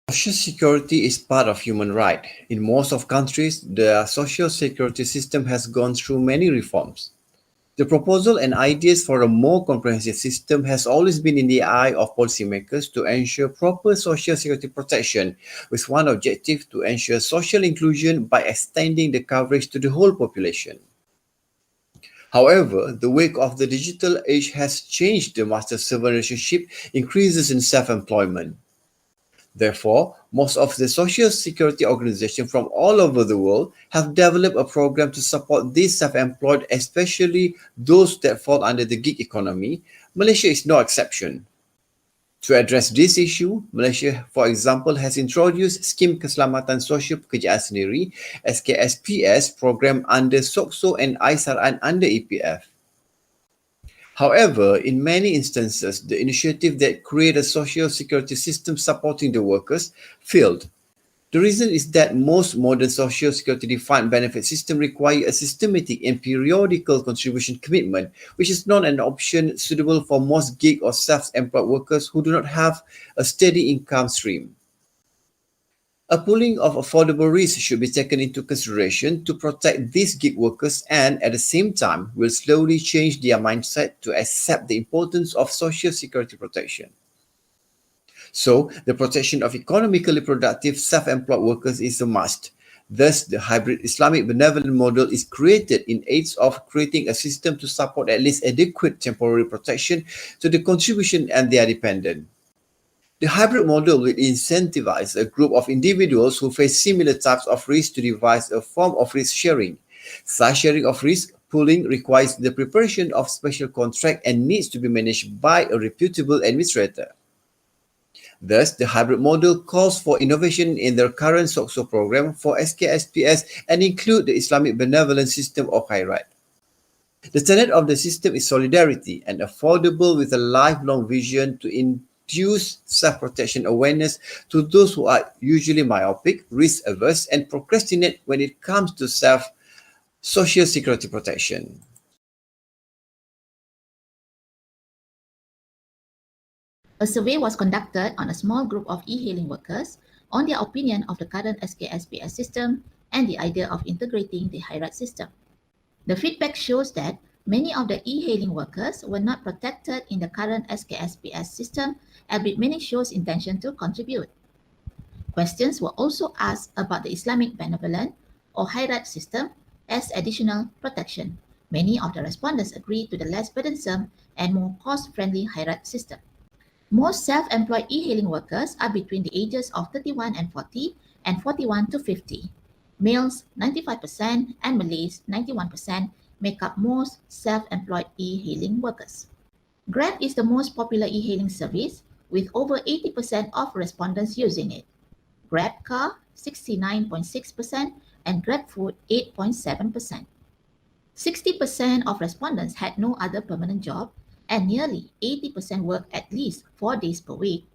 Social security is part of human right. In most of countries, the social security system has gone through many reforms. The proposal and ideas for a more comprehensive system has always been in the eye of policymakers to ensure proper social security protection, with one objective to ensure social inclusion by extending the coverage to the whole population. However, the wake of the digital age has changed the master-servant relationship, increases in self-employment. Therefore, most of the social security organizations from all over the world have developed a program to support these self-employed, especially those that fall under the gig economy. Malaysia is no exception. To address this issue, Malaysia, for example, has introduced Skim Keselamatan Sosial Pekerjaan Sendiri (SKSPS) program under SOCSO and ISLAMIC under EPF. However, in many instances, the initiative that create a social security system supporting the workers failed. The reason is that most modern social security defined benefit systems require a systematic and periodical contribution commitment, which is not an option suitable for most gig or self-employed workers who do not have a steady income stream. A pooling of affordable risks should be taken into consideration to protect these gig workers and, at the same time, will slowly change their mindset to accept the importance of social security protection. So, the protection of economically productive self-employed workers is a must. Thus, the hybrid Islamic benevolent model is created in aid of creating a system to support at least adequate temporary protection to the contribution and their dependent. The hybrid model will incentivize a group of individuals who face similar types of risk to devise a form of risk sharing. Such sharing of risk pooling requires the preparation of special contract and needs to be managed by a reputable administrator. Thus, the hybrid model calls for innovation in the current SOCSO program for SKSPS and include the Islamic benevolent system of KHAIRAT. The tenet of the system is solidarity and affordable with a lifelong vision to induce self-protection awareness to those who are usually myopic, risk-averse, and procrastinate when it comes to social security protection. A survey was conducted on a small group of e-hailing workers on their opinion of the current SKSPS system and the idea of integrating the KHAIRAT system. The feedback shows that many of the e-hailing workers were not protected in the current SKSPS system, albeit many shows intention to contribute. Questions were also asked about the Islamic benevolent or KHAIRAT system as additional protection. Many of the respondents agreed to the less burdensome and more cost-friendly KHAIRAT system. Most self-employed e-hailing workers are between the ages of 31 and 40 and 41 to 50. Males 95% and Malays 91% make up most self-employed e-hailing workers. Grab is the most popular e-hailing service with over 80% of respondents using it. Grab Car 69.6% and Grab Food 8.7%. 60% of respondents had no other permanent job and nearly 80% work at least 4 days per week.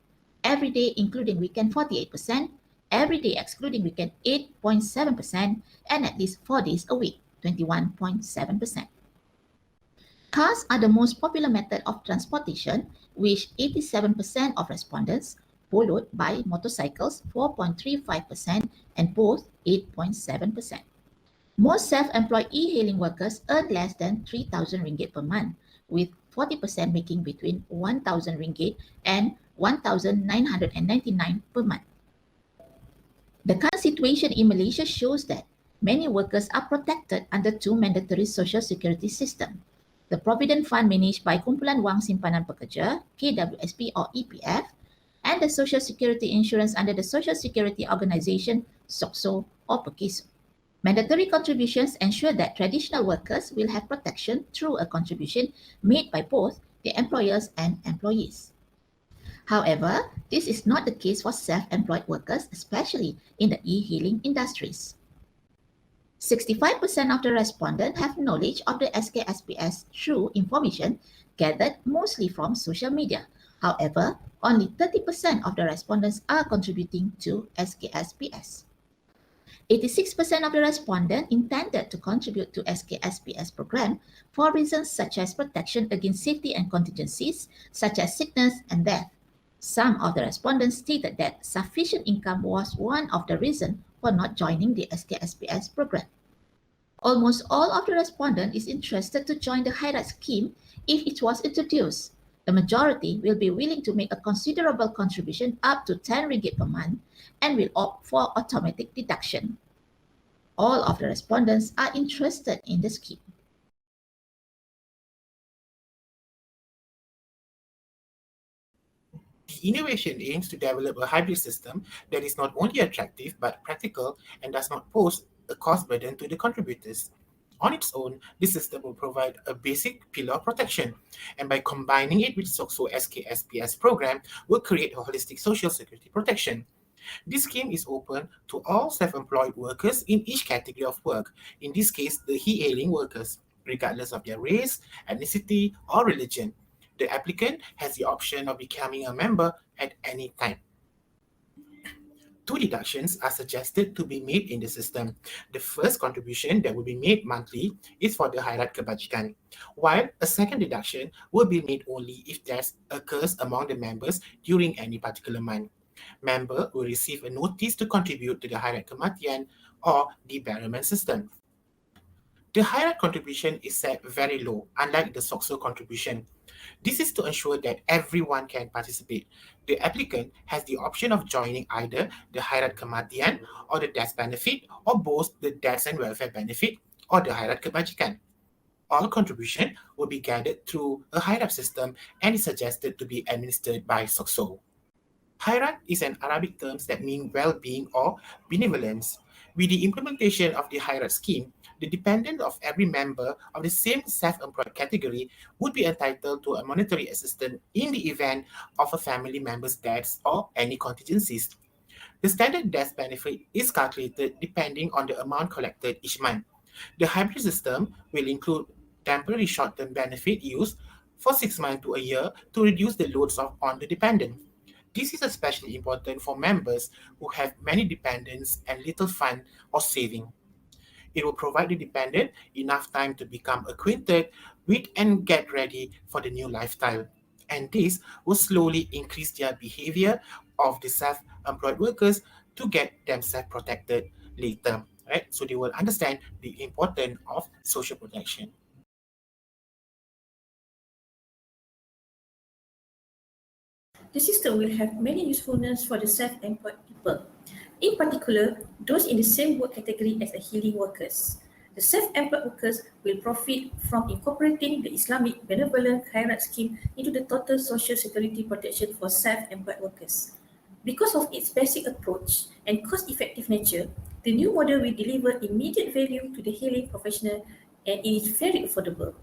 Every day including weekend 48%, every day excluding weekend 8.7%, and at least 4 days a week 21.7%. Cars are the most popular method of transportation, with 87% of respondents, followed by motorcycles 4.35% and both 8.7%. Most self-employed e-hailing workers earn less than 3,000 ringgit per month, with 40% making between 1,000 ringgit and 1,999 per month. The current situation in Malaysia shows that many workers are protected under two mandatory social security systems: the Provident Fund managed by Kumpulan Wang Simpanan Pekerja, KWSP or EPF, and the Social Security Insurance under the Social Security Organisation, SOCSO or PERKISO. Mandatory contributions ensure that traditional workers will have protection through a contribution made by both the employers and employees. However, this is not the case for self-employed workers, especially in the e-hailing industries. 65% of the respondents have knowledge of the SKSPS through information gathered mostly from social media. However, only 30% of the respondents are contributing to SKSPS. 86% of the respondents intended to contribute to SKSPS program for reasons such as protection against safety and contingencies, such as sickness and death. Some of the respondents stated that sufficient income was one of the reasons for not joining the SKSPS program. Almost all of the respondents is interested to join the KHAIRAT scheme if it was introduced. The majority will be willing to make a considerable contribution up to 10 ringgit per month and will opt for automatic deduction. All of the respondents are interested in the scheme. The innovation aims to develop a hybrid system that is not only attractive but practical and does not pose a cost burden to the contributors. On its own, this system will provide a basic pillar of protection, and by combining it with SOCSO SKSPS program, will create a holistic social security protection. This scheme is open to all self-employed workers in each category of work, in this case, the e-hailing workers, regardless of their race, ethnicity, or religion. The applicant has the option of becoming a member at any time. Two deductions are suggested to be made in the system. The first contribution that will be made monthly is for the KHAIRAT Kebajikan, while a second deduction will be made only if there occurs among the members during any particular month. Member will receive a notice to contribute to the KHAIRAT Kematian or the BEREAVEMENT system. The KHAIRAT contribution is set very low, unlike the SOCSO contribution. This is to ensure that everyone can participate. The applicant has the option of joining either the KHAIRAT Kematian or the death benefit, or both the death and welfare benefit or the KHAIRAT Kebajikan. All contribution will be gathered through a KHAIRAT system and is suggested to be administered by SOCSO. KHAIRAT is an Arabic term that means well-being or benevolence. With the implementation of the KHAIRAT scheme, the dependent of every member of the same self-employed category would be entitled to a monetary assistance in the event of a family member's death or any contingencies. The standard death benefit is calculated depending on the amount collected each month. The hybrid system will include temporary short-term benefit used for 6 months to a year to reduce the loads on the dependent. This is especially important for members who have many dependents and little fund or saving. It will provide the dependent enough time to become acquainted with and get ready for the new lifestyle. And this will slowly increase their behavior of the self-employed workers to get themselves protected later. Right? So they will understand the importance of social protection. The system will have many usefulness for the self-employed people, in particular those in the same work category as the healing workers. The self-employed workers will profit from incorporating the Islamic Benevolent KHAIRAT scheme into the total social security protection for self-employed workers. Because of its basic approach and cost-effective nature, the new model will deliver immediate value to the healing professional, and it is very affordable.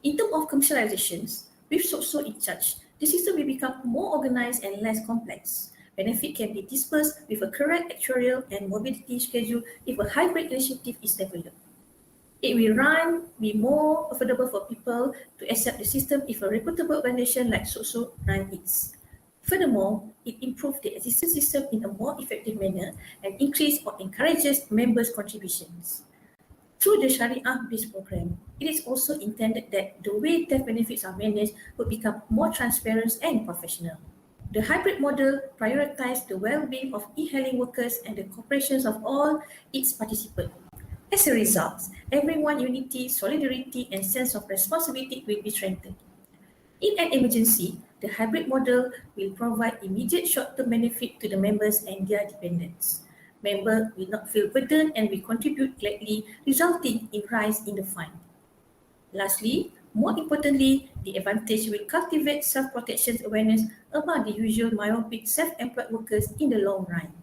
In terms of commercializations, with SOCSO in charge, the system will become more organized and less complex. Benefit can be dispersed with a correct actuarial and mobility schedule if a hybrid initiative is developed. It will be more affordable for people to accept the system if a reputable organization like SOCSO runs it. Furthermore, it improves the existing system in a more effective manner and increases or encourages members' contributions. Through the Sharia-based program, it is also intended that the way death benefits are managed would become more transparent and professional. The hybrid model prioritizes the well-being of e-hailing workers and the cooperation of all its participants. As a result, everyone's unity, solidarity, and sense of responsibility will be strengthened. In an emergency, the hybrid model will provide immediate short-term benefit to the members and their dependents. Members will not feel burdened and will contribute gladly, resulting in rise in the fund. Lastly, more importantly, the advantage will cultivate self-protection awareness among the usual myopic self-employed workers in the long run.